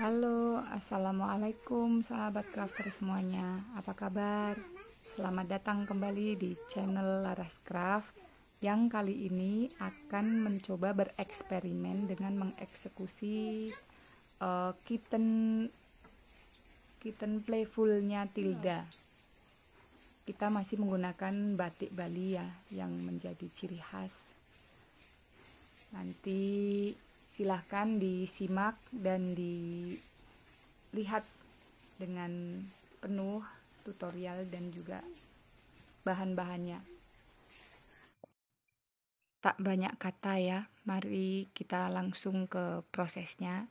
Halo, assalamualaikum sahabat crafter semuanya. Apa kabar? Selamat datang kembali di channel Laras Craft yang kali ini akan mencoba bereksperimen dengan mengeksekusi kitten playfulnya Tilda. Kita masih menggunakan batik Bali ya, yang menjadi ciri khas. Nanti silahkan disimak dan dilihat dengan penuh tutorial dan juga bahan-bahannya. Tak banyak kata ya, mari kita langsung ke prosesnya.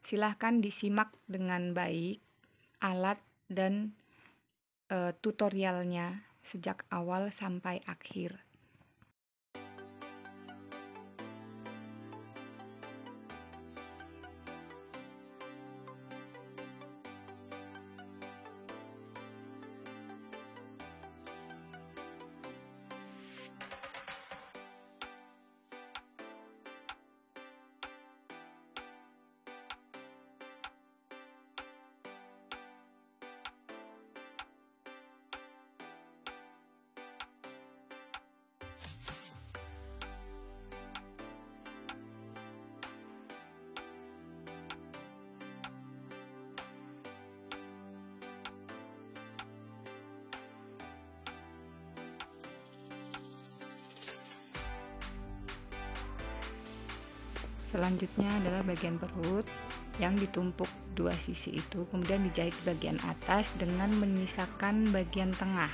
Silahkan disimak dengan baik alat dan tutorialnya sejak awal sampai akhir. Selanjutnya adalah bagian perut yang ditumpuk dua sisi itu, kemudian dijahit bagian atas dengan menyisakan bagian tengah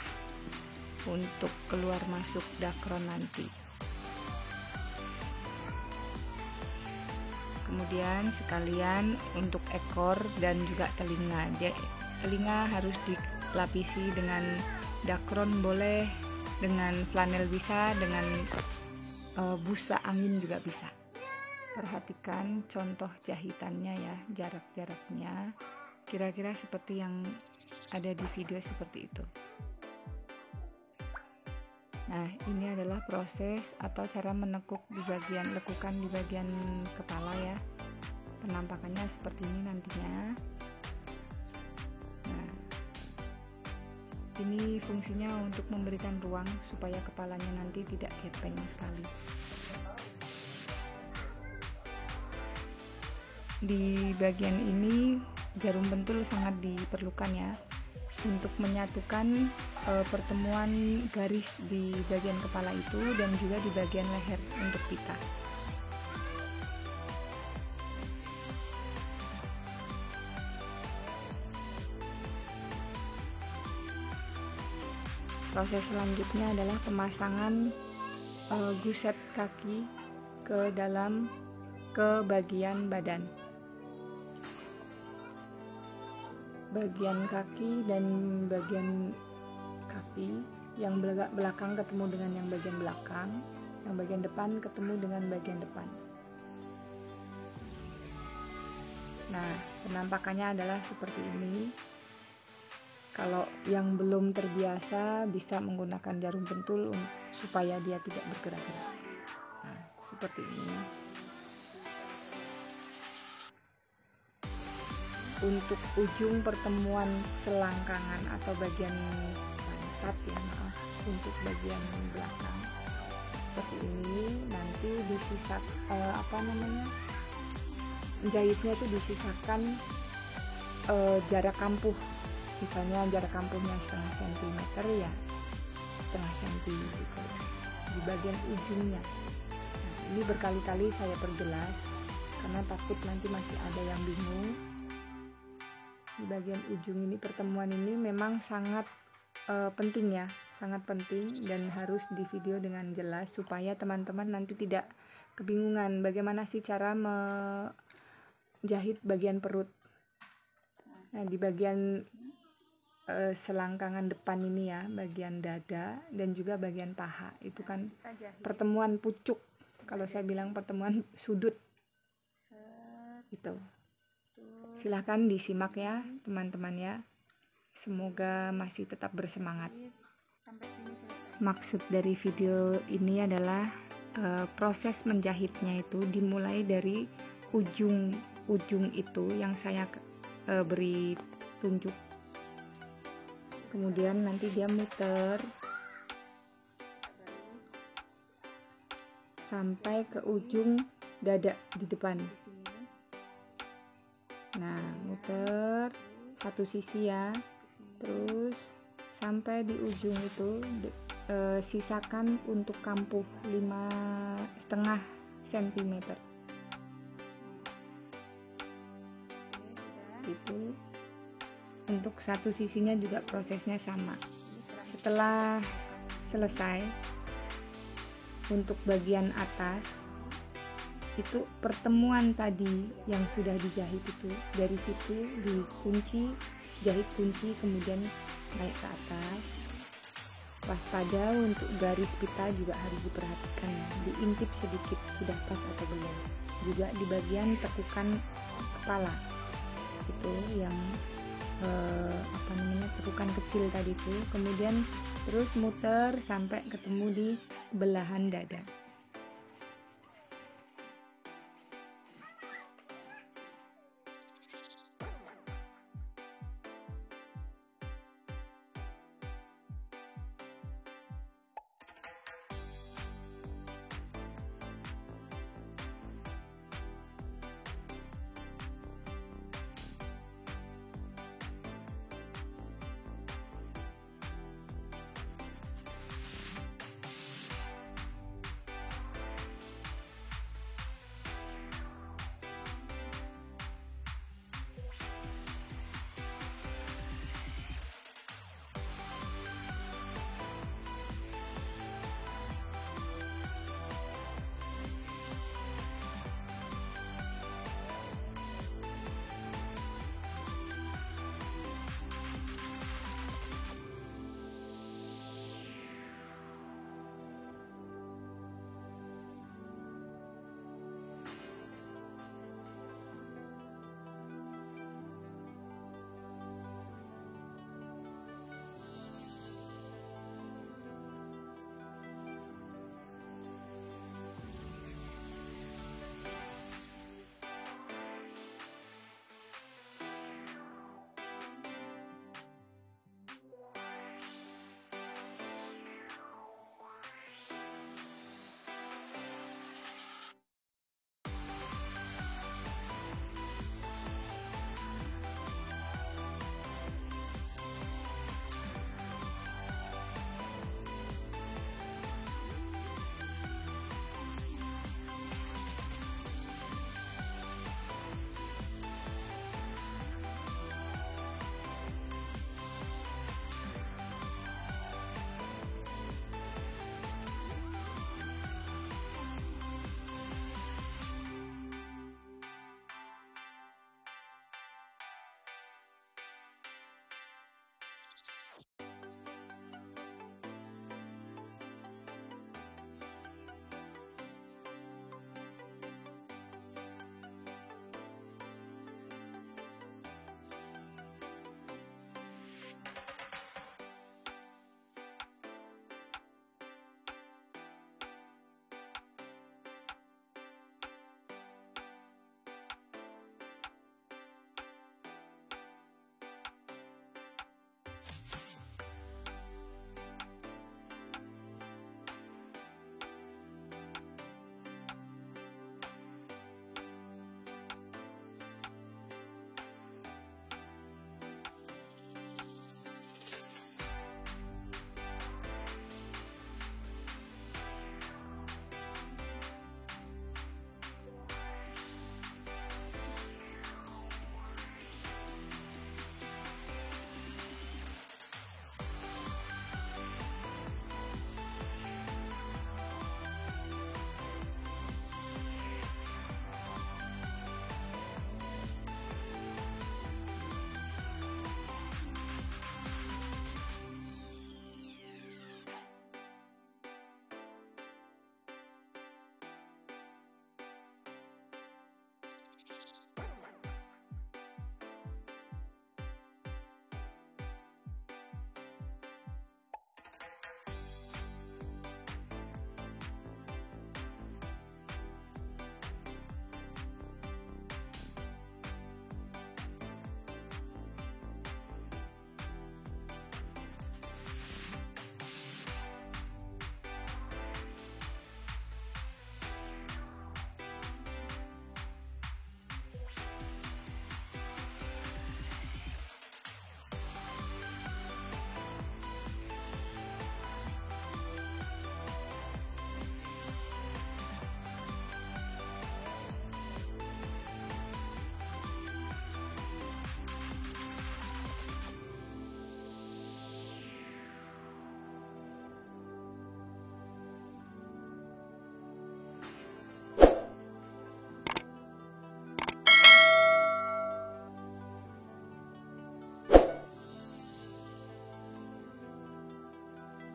untuk keluar masuk dakron nanti. Kemudian sekalian untuk ekor dan juga telinga. Telinga harus dilapisi dengan dakron boleh, dengan flanel bisa, dengan busa angin juga bisa. Perhatikan contoh jahitannya ya, jarak-jaraknya kira-kira seperti yang ada di video seperti itu. Nah, ini adalah proses atau cara menekuk di bagian lekukan di bagian kepala ya. Penampakannya seperti ini nantinya. Nah, ini fungsinya untuk memberikan ruang supaya kepalanya nanti tidak gepeng sekali. Di bagian ini jarum pentul sangat diperlukan ya untuk menyatukan pertemuan garis di bagian kepala itu dan juga di bagian leher untuk pita. Proses selanjutnya adalah pemasangan guset kaki ke bagian badan. Bagian kaki dan bagian kaki yang belakang ketemu dengan yang bagian belakang, yang bagian depan ketemu dengan bagian depan. Nah, penampakannya adalah seperti ini. Kalau yang belum terbiasa bisa menggunakan jarum pentul supaya dia tidak bergerak-gerak. Nah, seperti ini. Untuk ujung pertemuan selangkangan atau bagian pantat ya, untuk bagian belakang seperti ini, nanti jahitnya itu disisakan jarak kampuh, misalnya jarak kampuhnya setengah sentimeter ya, setengah senti gitu di bagian ujungnya. Nah, ini berkali-kali saya perjelas karena takut nanti masih ada yang bingung. Di bagian ujung ini, pertemuan ini memang sangat penting ya, sangat penting dan harus di video dengan jelas supaya teman-teman nanti tidak kebingungan bagaimana sih cara menjahit bagian perut. Nah, di bagian selangkangan depan ini ya, bagian dada dan juga bagian paha itu kan pertemuan pucuk, kalau saya bilang pertemuan sudut itu. Silahkan disimak ya teman-teman ya, semoga masih tetap bersemangat. Maksud dari video ini adalah proses menjahitnya itu dimulai dari ujung ujung itu yang saya beri tunjuk. Kemudian nanti dia muter sampai ke ujung dada di depan. Nah, muter satu sisi ya, terus sampai di ujung itu sisakan untuk kampuh 5,5 cm. Itu untuk satu sisinya juga prosesnya sama. Setelah selesai untuk bagian atas itu pertemuan tadi yang sudah dijahit itu, dari situ dikunci, jahit kunci, kemudian naik ke atas. Waspada untuk garis pita juga harus diperhatikan, diintip sedikit sudah pas atau belum. Juga di bagian tekukan kepala itu yang tekukan kecil tadi itu, kemudian terus muter sampai ketemu di belahan dada.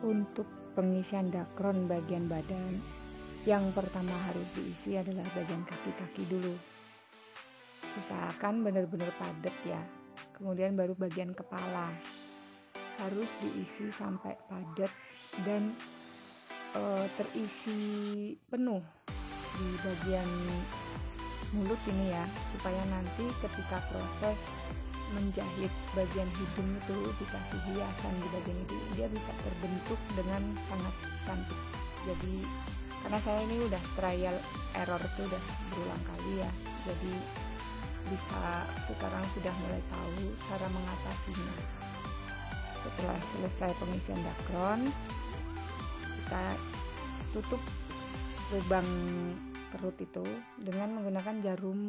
Untuk pengisian dakron bagian badan, yang pertama harus diisi adalah bagian kaki-kaki dulu. Usahakan benar-benar padat ya. Kemudian baru bagian kepala. Harus diisi sampai padat dan terisi penuh di bagian mulut ini ya, supaya nanti ketika proses menjahit bagian hidung itu dikasih hiasan di bagian itu, dia bisa terbentuk dengan sangat cantik. Jadi karena saya ini udah trial error itu udah berulang kali ya, jadi bisa sekarang sudah mulai tahu cara mengatasinya. Setelah selesai pengisian dakron, kita tutup lubang perut itu dengan menggunakan jarum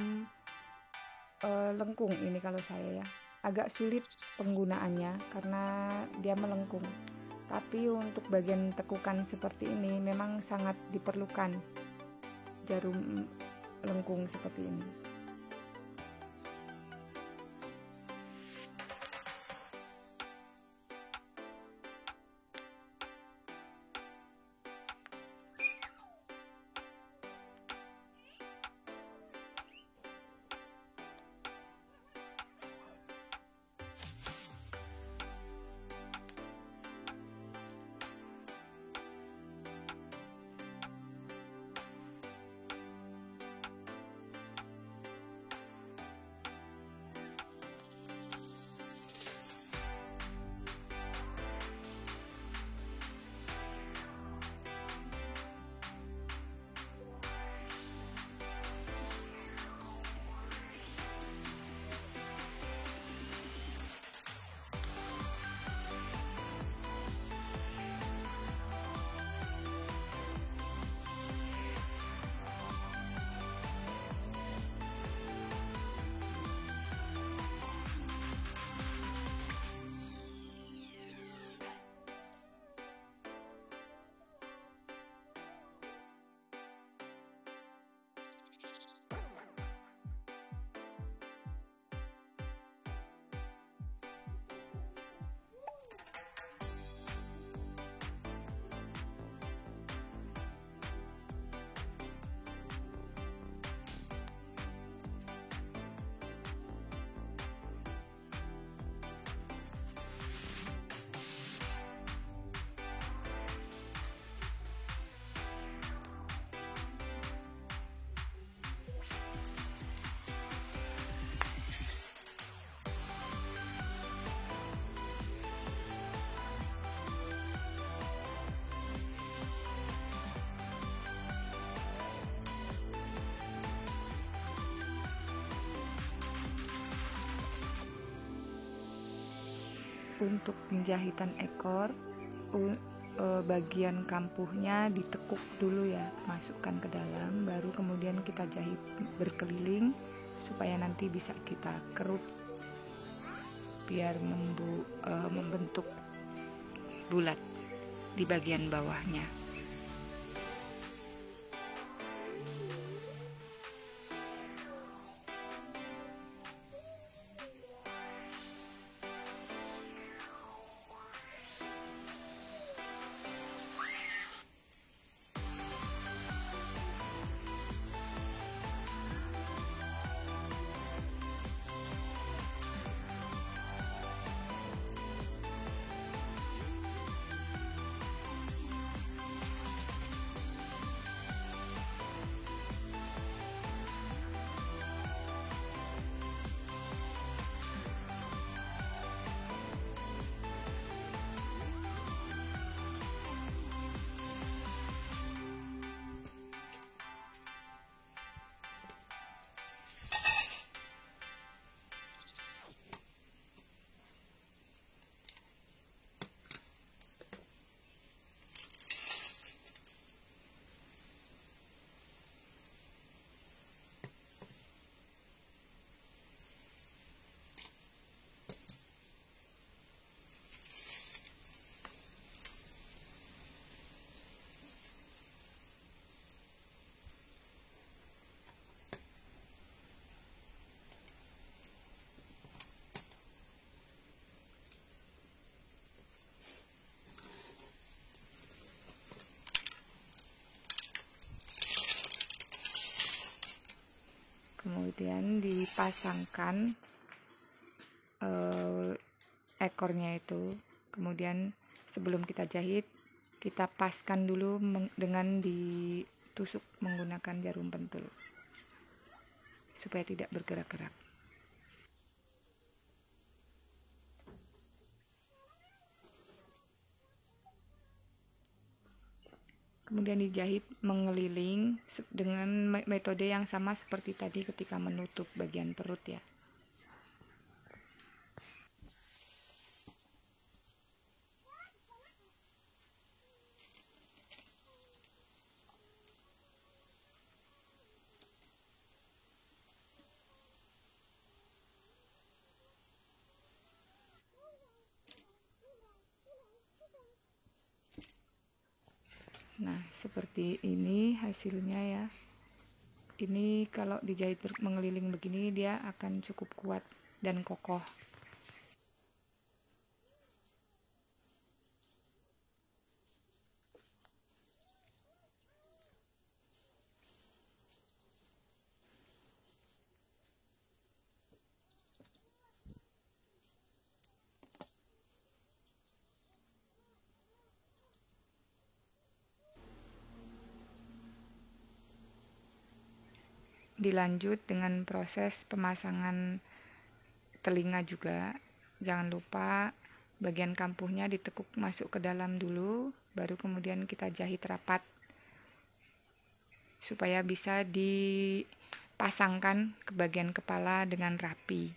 lengkung. Ini kalau saya ya agak sulit penggunaannya karena dia melengkung, tapi untuk bagian tekukan seperti ini memang sangat diperlukan jarum lengkung seperti ini. Untuk penjahitan ekor, bagian kampuhnya ditekuk dulu ya, masukkan ke dalam, baru kemudian kita jahit berkeliling supaya nanti bisa kita kerut biar membentuk bulat di bagian bawahnya. kemudian dipasangkan ekornya itu. Kemudian sebelum kita jahit, kita paskan dulu dengan ditusuk menggunakan jarum pentul supaya tidak bergerak-gerak. Kemudian dijahit mengeliling dengan metode yang sama seperti tadi ketika menutup bagian perut ya. Nah, seperti ini hasilnya ya. Ini kalau dijahit mengeliling begini dia akan cukup kuat dan kokoh. Dilanjut dengan proses pemasangan telinga juga. Jangan lupa bagian kampuhnya ditekuk masuk ke dalam dulu, baru kemudian kita jahit rapat supaya bisa dipasangkan ke bagian kepala dengan rapi.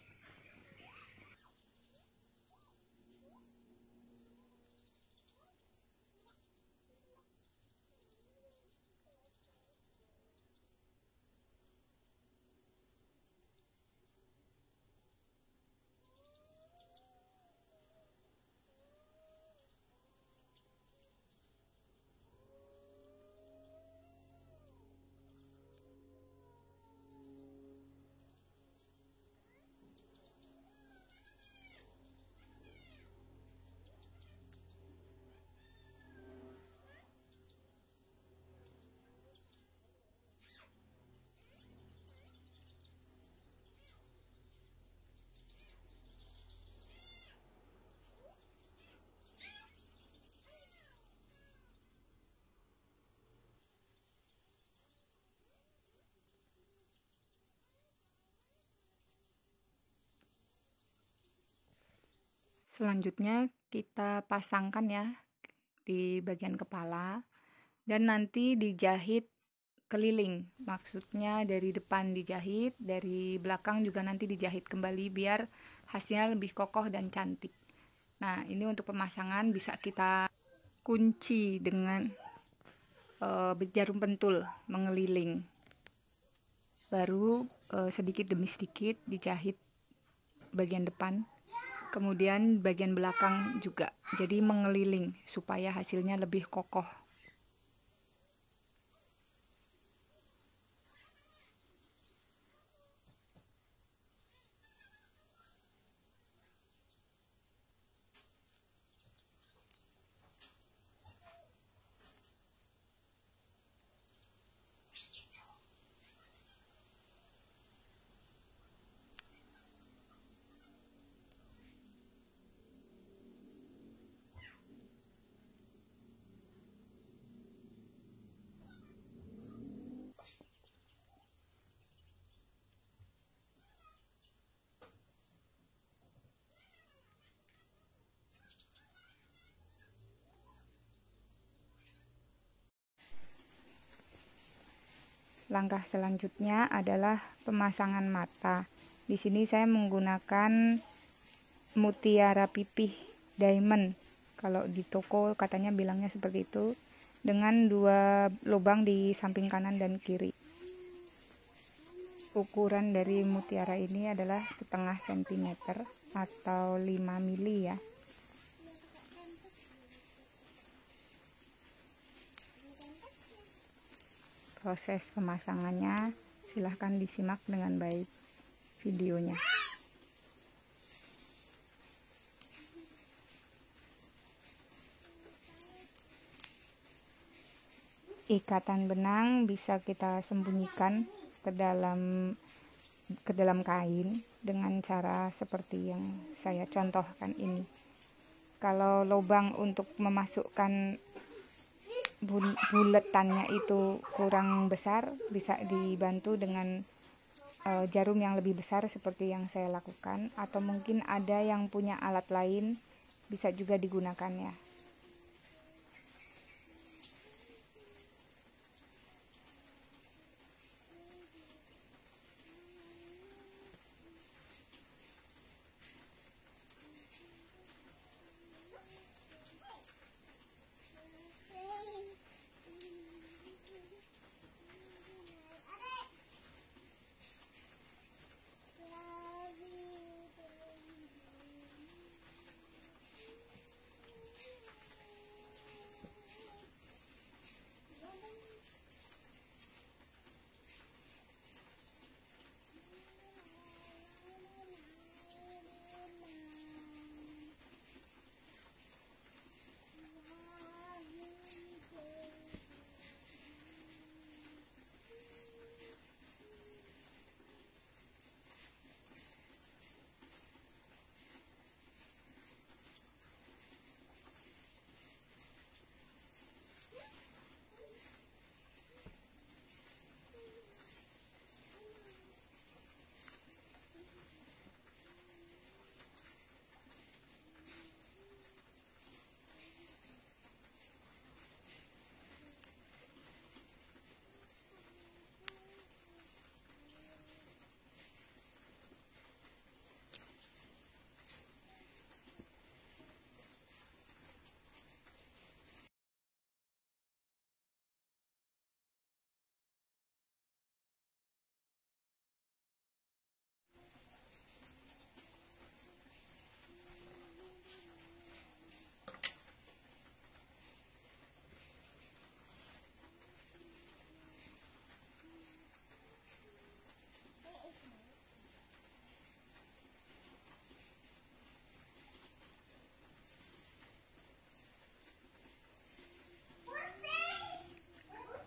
Selanjutnya kita pasangkan ya di bagian kepala dan nanti dijahit keliling. Maksudnya dari depan dijahit, dari belakang juga nanti dijahit kembali biar hasilnya lebih kokoh dan cantik. Nah, ini untuk pemasangan bisa kita kunci dengan jarum pentul mengeliling. Baru sedikit demi sedikit dijahit bagian depan. Kemudian bagian belakang juga, jadi mengeliling supaya hasilnya lebih kokoh. Langkah selanjutnya adalah pemasangan mata. Di sini saya menggunakan mutiara pipih diamond. Kalau di toko katanya bilangnya seperti itu, dengan 2 lubang di samping kanan dan kiri. Ukuran dari mutiara ini adalah 0,5 cm atau 5 mili ya. Proses pemasangannya silahkan disimak dengan baik videonya. Ikatan benang bisa kita sembunyikan ke dalam ke dalam kain dengan cara seperti yang saya contohkan ini. Kalau lubang untuk memasukkan buletannya itu kurang besar, bisa dibantu dengan jarum yang lebih besar seperti yang saya lakukan, atau mungkin ada yang punya alat lain bisa juga digunakan ya.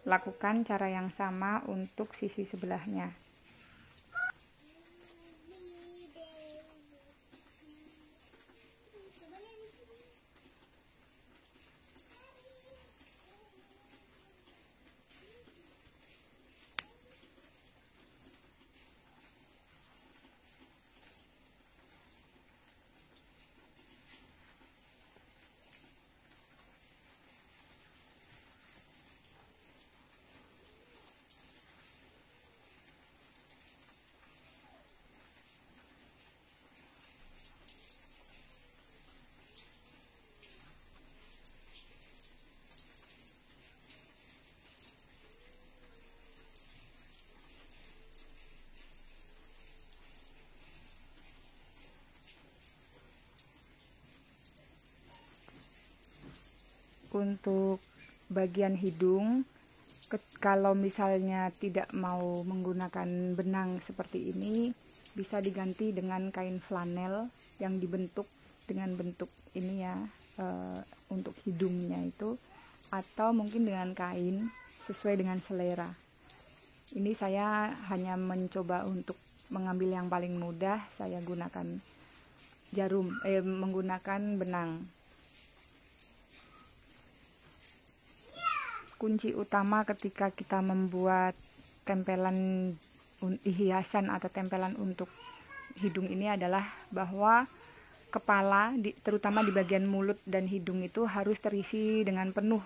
Lakukan cara yang sama untuk sisi sebelahnya. Untuk bagian hidung, kalau misalnya tidak mau menggunakan benang seperti ini, bisa diganti dengan kain flanel yang dibentuk dengan bentuk ini ya, untuk hidungnya itu, atau mungkin dengan kain sesuai dengan selera. Ini saya hanya mencoba untuk mengambil yang paling mudah. Saya gunakan menggunakan benang. Kunci utama ketika kita membuat tempelan hiasan atau tempelan untuk hidung ini adalah bahwa kepala, terutama di bagian mulut dan hidung itu harus terisi dengan penuh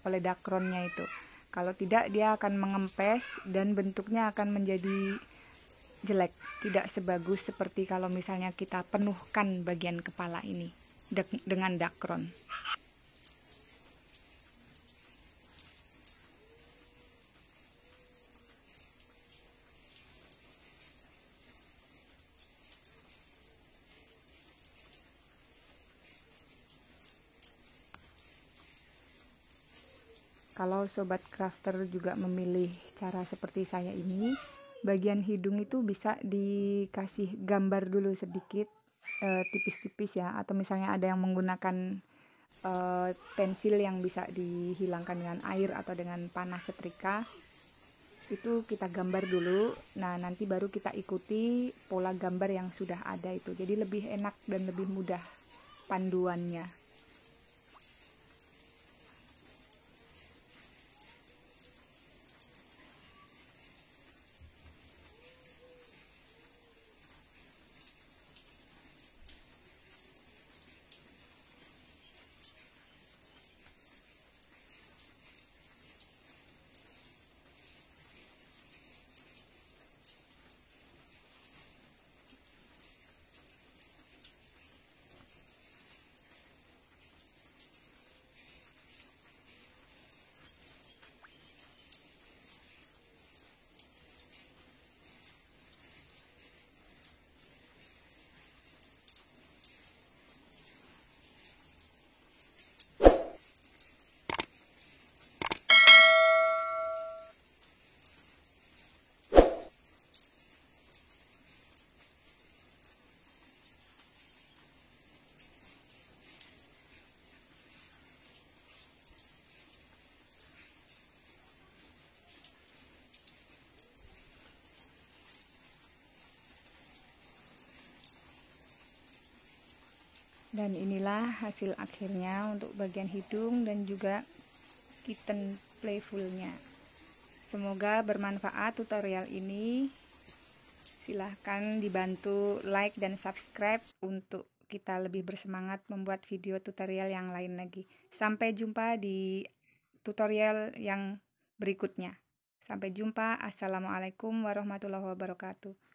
oleh dakronnya itu. Kalau tidak, dia akan mengempes dan bentuknya akan menjadi jelek, tidak sebagus seperti kalau misalnya kita penuhkan bagian kepala ini dengan dakron. Kalau sobat crafter juga memilih cara seperti saya ini, bagian hidung itu bisa dikasih gambar dulu sedikit, tipis-tipis ya, atau misalnya ada yang menggunakan pensil yang bisa dihilangkan dengan air atau dengan panas setrika. itu kita gambar dulu. Nah, nanti baru kita ikuti pola gambar yang sudah ada itu. Jadi lebih enak dan lebih mudah panduannya. Dan inilah hasil akhirnya untuk bagian hidung dan juga kitten playfulnya. Semoga bermanfaat tutorial ini. Silahkan dibantu like dan subscribe untuk kita lebih bersemangat membuat video tutorial yang lain lagi. Sampai jumpa di tutorial yang berikutnya. Sampai jumpa. Assalamualaikum warahmatullahi wabarakatuh.